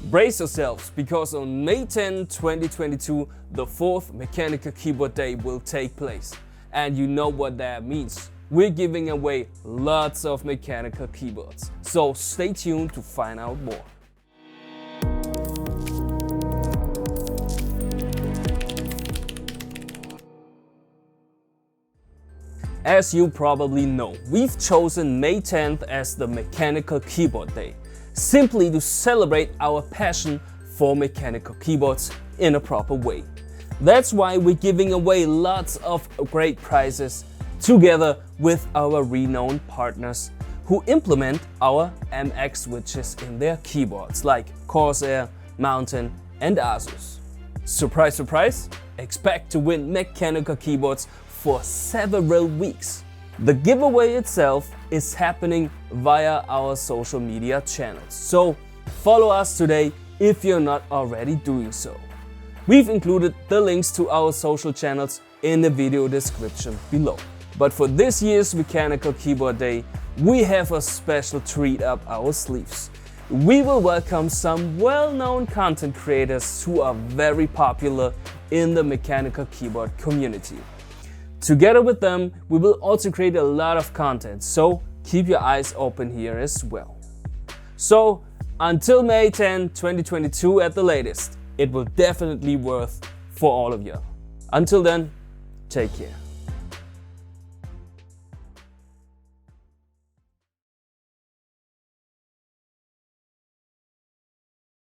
Brace yourselves, because on May 10, 2022, the 4th Mechanical Keyboard Day will take place. And you know what that means. We're giving away lots of mechanical keyboards. So stay tuned to find out more. As you probably know, we've chosen May 10th as the Mechanical Keyboard Day, simply to celebrate our passion for mechanical keyboards in a proper way. That's why we're giving away lots of great prizes together with our renowned partners who implement our MX switches in their keyboards like Corsair, Mountain and Asus. Surprise, surprise! Expect to win mechanical keyboards for several weeks. The giveaway itself is happening via our social media channels, so follow us today if you're not already doing so. We've included the links to our social channels in the video description below. But for this year's Mechanical Keyboard Day, we have a special treat up our sleeves. We will welcome some well-known content creators who are very popular in the mechanical keyboard community. Together with them, we will also create a lot of content, so keep your eyes open here as well. So, until May 10, 2022 at the latest, it will definitely worth for all of you. Until then, take care.